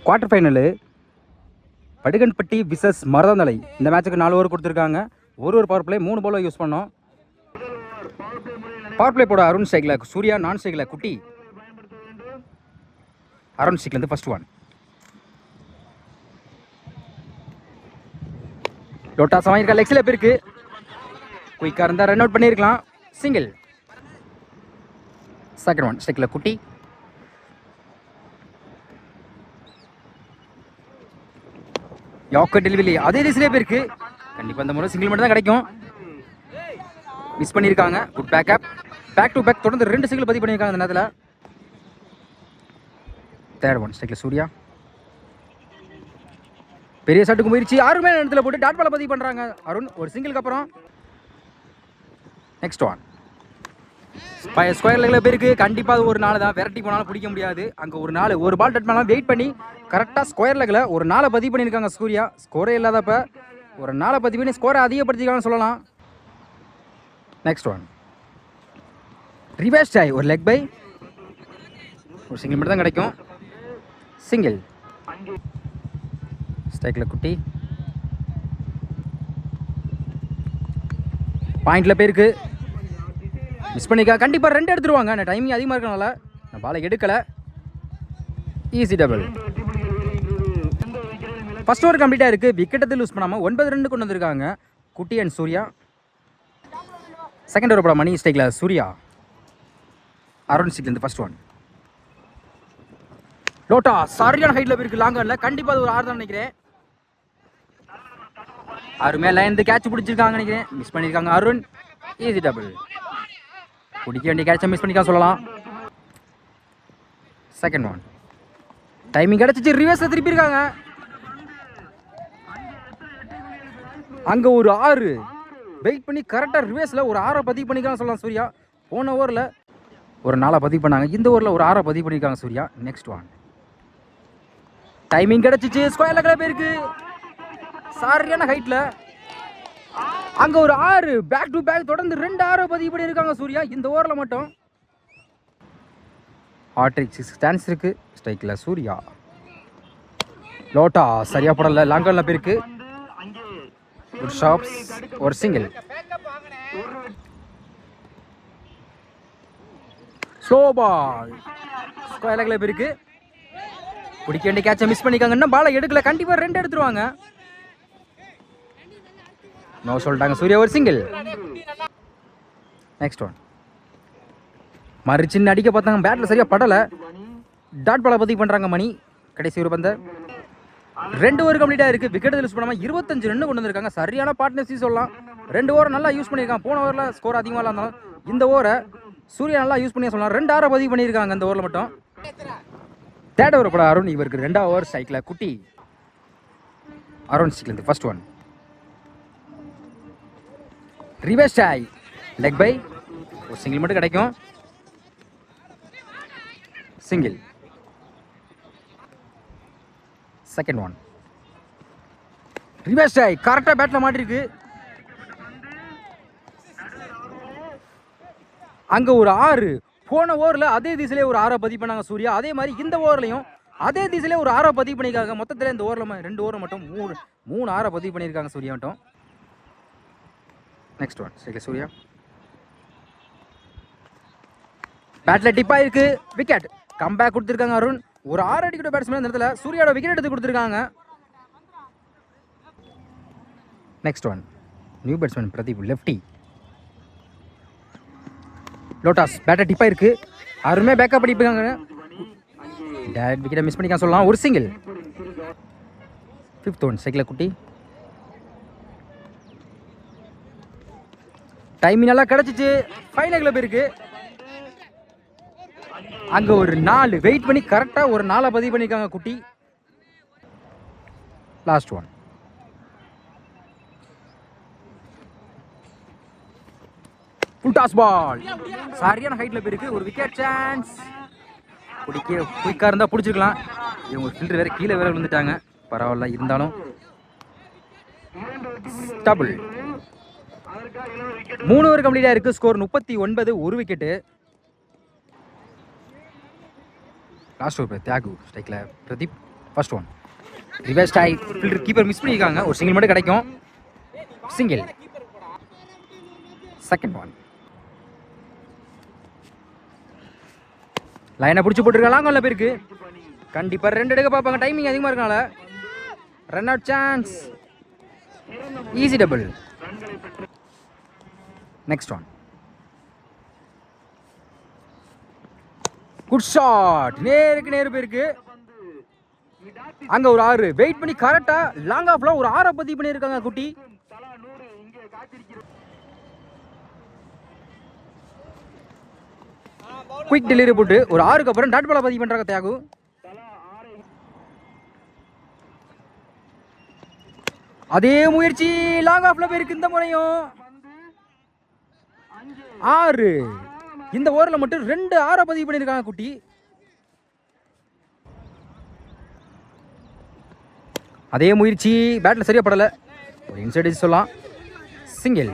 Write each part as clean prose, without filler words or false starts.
Quarter final Padukanpatti versus Maruthanthalai. இந்த மேட்சுக்கு 4 over கொடுத்துருக்காங்க. ஒரு பவர் பிளே 3 பால் யூஸ் பண்ணோம். பவர் பிளே போட அருண் ஸ்ட்ரைக்கில் சூர்யா, நான் ஸ்ட்ரைக்கில் குட்டி. அருண் ஸ்ட்ரைக்லேருந்து ஃபர்ஸ்ட் ஒன். லோட்டாஸ் வாங்கியிருக்கா, லெக் ஸ்லிப் இருக்கு. குயிக்காக இருந்தால் ரன் அவுட் பண்ணியிருக்கலாம். சிங்கிள். செகண்ட் ஒன் ஸ்ட்ரைக்கில் குட்டி. யாக்கர் டெலிவரி அதே திசையிலே போயிருக்கு. கண்டிப்பாக அந்த முறை சிங்கிள் மட்டும் தான் கிடைக்கும். மிஸ் பண்ணியிருக்காங்க. Good backup. Back to back தொடர்ந்து 2 சிங்கிள் பதிவு பண்ணியிருக்காங்க அந்த நேரத்தில். தேர்ட் ஒன் ஸ்ட்ரைக்கில் சூர்யா. பெரிய ஷாட்டுக்கு முயற்சி 6 மேல் இடத்துல போட்டு டாட் பாலை பதிவு பண்ணுறாங்க அருண். ஒரு சிங்கிளுக்கு அப்புறம் நெக்ஸ்ட் ஒன். ஸ்கொயர் லெக்கில் போயிருக்கு. கண்டிப்பாக ஒரு நாள் தான், விரட்டி போனாலும் பிடிக்க முடியாது. அங்கே ஒரு நாள் ஒரு பால் டட் பண்ணாலும் வெயிட் பண்ணி கரெக்டாக ஸ்கொயர் லெக்கில் ஒரு நாளை பதிவு பண்ணியிருக்காங்க சூர்யா. ஸ்கோரே இல்லாதப்ப ஒரு நாளை பதிவு பண்ணி ஸ்கோரை அதிகப்படுத்திக்கலாம்னு சொல்லலாம். Next one. ரிவர்ஸ் டாய் ஒரு லெக் பை. ஒரு சிங்கிள் மட்டும் தான் கிடைக்கும். சிங்கிள். ஸ்ட்ரைக்கில் குட்டி. பாயிண்டில் போயிருக்கு. மிஸ் பண்ணிக்கா. கண்டிப்பாக 2 எடுத்துருவாங்க. நான் டைமிங் அதிகமாக இருக்கனால நான் பாலை எடுக்கலை. Easy double. ஃபர்ஸ்ட் ஓவர் கம்ப்ளீட்டாக இருக்குது. விக்கெட்டை லூஸ் பண்ணாமல் 9 ரன் கொண்டு வந்திருக்காங்க குட்டி அண்ட் சூர்யா. செகண்ட் ஓவர் போட மணி ஸ்ட்ரைக்கில் சூர்யா. அருண் ஸ்ட்ரைக்லேருந்து ஃபர்ஸ்ட் ஒன். லோட்டா சரியான ஹைட்டில் போயிருக்கு. லாங் ஆனில் கண்டிப்பாக அது ஒரு 6 தான் நினைக்கிறேன். அருமையாக லைன் கேட்ச் பிடிச்சிருக்காங்க நினைக்கிறேன். மிஸ் பண்ணியிருக்காங்க அருண். Easy double. பிடிக்க வேண்டிய கேட்சை மிஸ் பண்ணிக்கா சொல்லலாம். Second one. டைமிங் கிடச்சிச்சு. ரிவர்ஸில் திருப்பியிருக்காங்க. அங்கே ஒரு 6 வெயிட் பண்ணி கரெக்டாக ரிவர்ஸில் ஒரு 6 பதிவு பண்ணிக்கலாம் சொல்லலாம் சூர்யா. போன ஓவரில் ஒரு 4 பதிவு பண்ணாங்க. இந்த ஓவரில் ஒரு 6 பதிவு பண்ணியிருக்காங்க சூர்யா. Next one. டைமிங் கிடச்சிச்சு. ஸ்கொயர் லெக்கில் போயிருக்கு. சரியான ஹைட்டில் அங்கே ஒரு 6 பேக் டு பேக் தொடர்ந்து 2 6 பதிவு பண்ணியிருக்காங்க சூர்யா இந்த ஓவரில் மட்டும். ஹாட்ரிக் 6 சான்ஸ் இருக்கு. ஸ்ட்ரைக்கில் சூர்யா. லோட்டா சரியா படல. லாங்கல்ல போயிருக்கு. ஒரு ஷாப்ஸ் ஒரு சிங்கிள். Slow ball. ஸ்கொயர் லெக்கில் போயிருக்கு. பிடிக்க வேண்டிய கேட்சை மிஸ் பண்ணிக்காங்கன்னா பாலை எடுக்கல. கண்டிப்பாக 2 எடுத்துருவாங்க. நோ சொல்லிட்டாங்க சூர்யா. ஒரு சிங்கிள். Next one. மறு சின்ன அடிக்க பார்த்தாங்க. பேட்டில் சரியாக படலை. டாட் பாலை பதிவு பண்ணுறாங்க மணி. கடைசி ஒரு பந்து. 2 ஓவர் கம்ப்ளீட்டாக இருக்குது. விக்கெட் யூஸ் பண்ணாமல் 25 ரன் கொண்டு வந்திருக்காங்க. சரியான பார்ட்னர்ஷிப் சொல்லலாம். 2 ஓவர் நல்லா யூஸ் பண்ணியிருக்காங்க. போன ஓவரில் ஸ்கோர் அதிகமாக இருந்தாலும் இந்த ஓவரை சூர்யா நல்லா யூஸ் பண்ணி சொல்லலாம். 2 6 பதிவு பண்ணியிருக்காங்க இந்த ஓவரில் மட்டும். தேர்ட் ஓவர் போட அருண். இவருக்கு 2வது ஓவர் ஸ்ட்ரைக்கில் குட்டி. அருண் ஸ்ட்ரைக்லேருந்து ஃபர்ஸ்ட் ஒன். ரிவர்ஸ் டாய் லெக் பை. ஒரு சிங்கிள் மட்டும் கிடைக்கும். சிங்கிள். Second one. ரிவர்ஸ் டாய் கரெக்டாக பேட்டில் மாட்டிருக்கு. அங்கே ஒரு 6 போன ஓவரில் அதே திசையிலே ஒரு 6 பதிவு பண்ணாங்க சூர்யா. அதே மாதிரி இந்த ஓவர்லையும் அதே திசையிலே ஒரு 6 பதிவு பண்ணியிருக்காங்க. மொத்தத்தில் இந்த ஓவரில் 2 ஓவர் மட்டும் 3 6 பதிவு பண்ணியிருக்காங்க சூர்யா மட்டும். நெக்ஸ்ட் ஒன் ஸ்ட்ரைக்கில் சூர்யா. பேட்டில் டிப்பாக இருக்கு. விக்கெட். கம்பேக் கொடுத்துருக்காங்க அருண். ஒரு 6 அடிக்கிட்ட பேட்ஸ்மேன் இந்த இடத்துல சூர்யாவோட விக்கெட் எடுத்து கொடுத்துருக்காங்க. Next one. New batsman Pradeep lefty. லோட்டாஸ் பேட்டர் டிப்பாக இருக்கு. அருமையாக பேக்கப் பண்ணிப்பாங்க. டேரக்ட் விக்கெட்டை மிஸ் பண்ணிக்கலாம் சொல்லலாம். ஒரு சிங்கிள். ஃபிஃப்த் ஒன் ஸ்ட்ரைக்கில் குட்டி. டைமிங் நல்லா கிடச்சிச்சு. ஃபைனலில் போயிருக்கு. அங்கே ஒரு 4 வெயிட் பண்ணி கரெக்டாக ஒரு 4 பதிவு பண்ணியிருக்காங்க குட்டி. Last one. Full toss ball. சரியான ஹைட்டில் போயிருக்கு. ஒரு விக்கெட் சான்ஸ். குயிக்காக இருந்தால் பிடிச்சிருக்கலாம். இவங்க ஃபில்டர் வேறு கீழே வேறு விழுந்துட்டாங்க. பரவாயில்ல இருந்தாலும் டபுள். 3 ஓவர் கம்ப்ளீட்டாக இருக்குது. ஸ்கோர் 39. ஒரு விக்கெட்டு. லாஸ்ட் ஓவர் தியாகு ஸ்ட்ரைக்கில் பிரதீப். First one. ரிவர்ஸ் டை ஃபீல்டர் கீப்பர் மிஸ் பண்ணியிருக்காங்க. ஒரு சிங்கிள் மட்டும் கிடைக்கும். சிங்கிள். Second one. லைனை பிடிச்சி போட்டுருக்காங்க. லாங் ஆன்ல போயிருக்கு. கண்டிப்பாக 2 எடுக்க பார்ப்பாங்க. டைமிங் அதிகமாக இருக்கனால run out chance. Easy double. Next one. Good shot. நேருக்கு நேரு போயிருக்கு. அங்க ஒரு 6 வெயிட் பண்ணி கரெக்டா லாங் ஆஃப்ல ஒரு 6 பதிவு பண்ணியிருக்காங்க குட்டி. குயிக் டெலிவரி போட்டு ஒரு 6க்கு அப்புறம் டாட் பால பதிவு பண்றாங்க தியாகு. அதே முயற்சி லாங் ஆஃப்ல போயிருக்கு இந்த முறையும். 6. இந்த ஓவரில் மட்டும் 2 6 பதிவு பண்ணியிருக்காங்க குட்டி. அதே முயற்சி பேட்டில் சரியா படலை. ஒரு இன்சைட் சொல்லலாம். சிங்கிள்.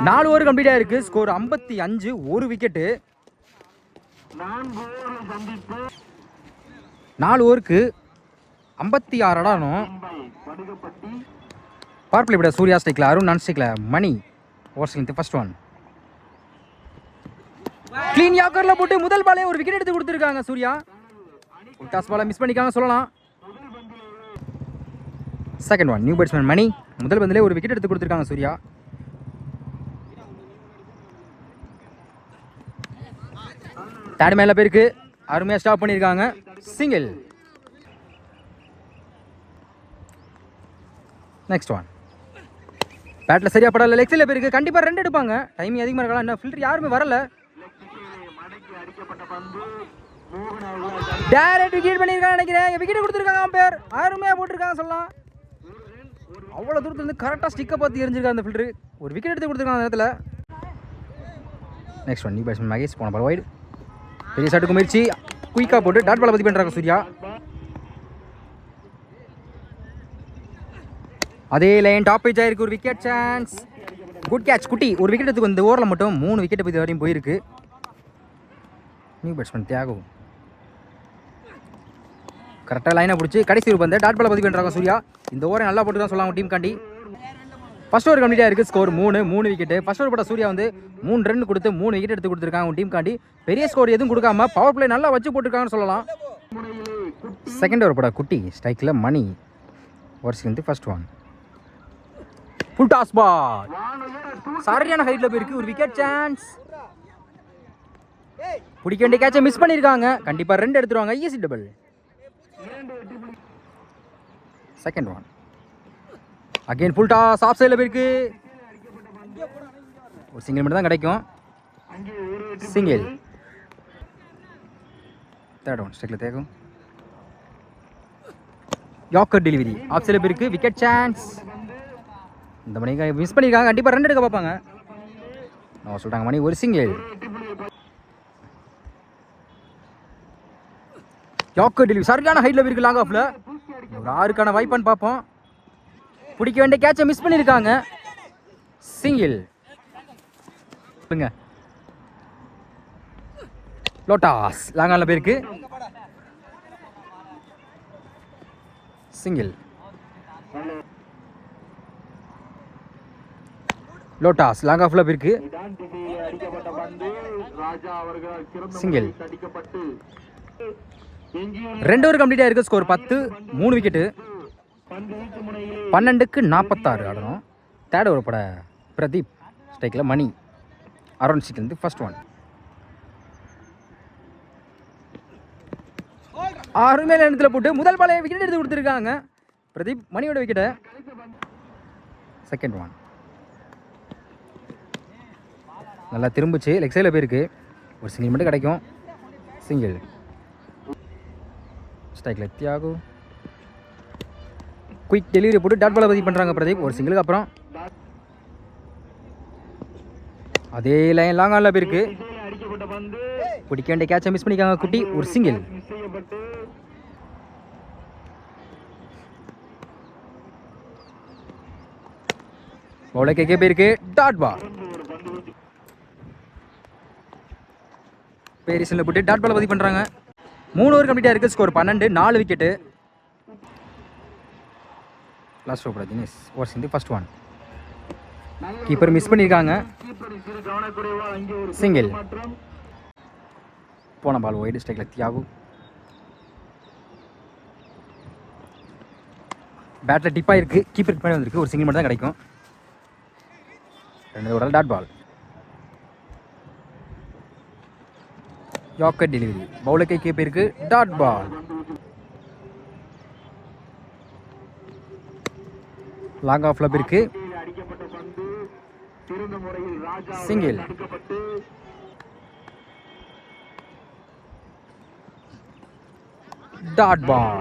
4 ஓவர் கம்ப்ளீட் ஆயிருக்கு. ஸ்கோர் 55. ஒரு விக்கெட்டு. 4 ஓவருக்கு 56 அடானும். பவர் பிளே விட சூர்யா ஸ்டிக்ல, அருண் நான் ஸ்டிக்ல, மணி ஓவர்ஸ் ஃபர்ஸ்ட் ஒன். கிளீன் யாக்கர்ல போட்டு முதல் பாலே ஒரு விக்கெட் எடுத்து கொடுத்துருக்காங்க சூர்யா. டாஸ் பால மிஸ் பண்ணிக்காங்க சொல்லலாம். Second one. நியூ பேட்ஸ்மேன் மணி முதல் பந்திலே ஒரு விக்கெட் எடுத்து கொடுத்துருக்காங்க சூர்யா. தேர்ட் மேல பேருக்கு அருமையா ஸ்டாப் பண்ணியிருக்காங்க. சிங்கிள். Next one. பேட்டில் சரியா படல. லெக் சைடில் போயிருக்கு. கண்டிப்பாக 2 எடுப்பாங்க. டைமிங் அதிகமாக இருக்கலாம். இன்னும் ஃபில்டர் யாருமே வரல. டைரக்ட் விக்கெட் பண்ணியிருக்காங்க நினைக்கிறேன். விக்கெட் கொடுத்துருக்காங்க அம்பையர். அருமையாக போட்டிருக்காங்க சொல்லலாம். அவ்வளோ தூரத்துல இருந்து கரெக்டாக ஸ்டிக்கை பார்த்து எரிஞ்சிருக்காங்க அந்த ஃபில்டர். ஒரு விக்கெட் எடுத்து கொடுத்துருக்காங்க அந்த நேரத்தில். Next one. New batsman Mahesh போன பால் வைடு. பெரிய ஷாட்டுக்கு முயற்சி குயிக்காக போட்டு டாட் பாலை பதிவு பண்ணுறாங்க சூர்யா. அதே லைன் டாப் பேஜ் ஆயிருக்கு. ஒரு விக்கெட் சான்ஸ். குட் கேட்ச் குட்டி. ஒரு விக்கெட் எடுத்து இந்த ஓவரில் மட்டும் 3 விக்கெட் இது வரையும் போயிருக்கு. நியூ பேட்ஸ்மேன் தியாகு கரெக்டாக லைனை பிடிச்சி கடைசி ஒரு பந்து டாட் பாலை பதிவு பண்ணுறாங்க சூர்யா. இந்த ஓவரை நல்லா போட்டு தான் சொல்லலாம் டீம் காண்டி. ஃபர்ஸ்ட் ஓவர் கம்ப்ளீட் ஆயிருக்கு. Score 3 wicket. ஃபர்ஸ்ட் ஓவர் போட்ட சூர்யா வந்து 3 ரன் கொடுத்து 3 விக்கெட் எடுத்து கொடுத்துருக்காங்க டீம் காண்டி. பெரிய ஸ்கோர் எதுவும் கொடுக்காம பவர் பிளே நல்லா வச்சு போட்டுருக்காங்கன்னு சொல்லலாம். செகண்ட் ஓவர் போட குட்டி ஸ்ட்ரைக்கில் Mani overs first one. Full toss ball சரியான ஹைட்ல போயிருக்கு. ஒரு விக்கெட் சான்ஸ். பிடிக்க வேண்டிய கேட்சை மிஸ் பண்ணியிருக்காங்க. கண்டிப்பாக 2 எடுத்துருவாங்க. Easy double. Second one. Again full toss of சைடில் போயிருக்கு. ஒரு சிங்கிள் மட்டும் தான் கிடைக்கும். சிங்கிள். Third one. ஸ்ட்ரைக்கில் தேக்கும். யாக்கர் டெலிவரி ஆஃப் சைடில் போயிருக்கு. Wicket chance. இந்த மணிக்கு மிஸ் பண்ணியிருக்காங்க. கண்டிப்பாக 2 எடுக்க பார்ப்பாங்க. நான் சொல்கிறாங்க மணி ஒரு சிங்கிள். யாக்கர் டெலிவரி சரியான ஹைட்ல இருக்கு. லாங் ஆஃப்ல ஒரு 6க்கான வாய்ப்பான்னு பார்ப்போம். பிடிக்க வேண்டிய கேட்சை மிஸ் பண்ணியிருக்காங்க. சிங்கிள். லோட்டாஸ் லாங் ஆன்ல போயிருக்கு. சிங்கிள். லோட்டாஸ் லாங் ஆஃப்ல போயிருக்கு. சிங்கிள். 2 ஓவர் கம்ப்ளீட் ஆயிருக்கு. ஸ்கோர் 10. 3 விக்கெட்டு. 12க்கு 46 ஆடணும். தேர்ட் ஓவர் பட பிரதீப் ஸ்ட்ரைக்கில் மணி அரௌண்ட் சீட்லேருந்து ஃபர்ஸ்ட் ஒன். அருமையான இடத்துல போட்டு முதல் பாலே விக்கெட் எடுத்து கொடுத்துருக்காங்க பிரதீப். மணியோட விக்கெட்டை. Second one. நல்லா திரும்பிச்சு லெக் சைடில் போயிருக்கு. ஒரு சிங்கிள் மட்டும் கிடைக்கும். சிங்கிள். ஸ்ட்ரைக்கில் தியாகு குயிக் டெலிவரி போட்டு டாட் பாலை பதிவு பண்ணுறாங்க பிரதீப். ஒரு சிங்கிளுக்கு அப்புறம் அதே லைன் லாங் ஆன்ல போயிருக்கு. பிடிக்க வேண்டிய கேட்சை மிஸ் பண்ணிக்காங்க குட்டி. ஒரு சிங்கிள். பவுல கேட்க போயிருக்கு. டாட் பால் பேரிசனில் போட்டு டாட் பாலை பதிவு பண்ணுறாங்க. 3 ஓவர் கம்ப்ளீட்டாக இருக்குது. Score 12, 4 wicket. Last over Dinesh over இந்த ஃபர்ஸ்ட் ஒன். கீப்பர் மிஸ் பண்ணியிருக்காங்க. சிங்கிள். போன பால் ஒயிட் ஸ்ட்ரைக்கில் தியாகு. பேட்டில் டிப்பாக இருக்குது. கீப்பருக்கு பண்ணி வந்திருக்கு. ஒரு சிங்கிள் மட்டும் தான் கிடைக்கும். 2 ஓவரில் dot ball. Yorker delivery. Bowler கை கீப்பருக்கு டாட் பால். லாங் ஆஃப் லப் இருக்கு. Single. Dot ball.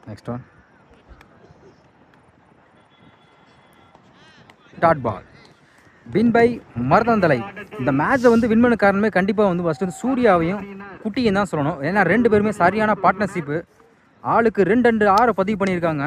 Next one. Dot ball. Win by Maruthanthalai. இந்த மேட்சை வந்து வின் பண்ண காரணமே கண்டிப்பாக வந்து ஃபஸ்ட்டு வந்து சூர்யாவையும் குட்டியும் தான் சொல்லணும். ஏன்னா 2 பேருமே சரியான பார்ட்னர்ஷிப்பு. ஆளுக்கு 2 6 பதிவு பண்ணியிருக்காங்க.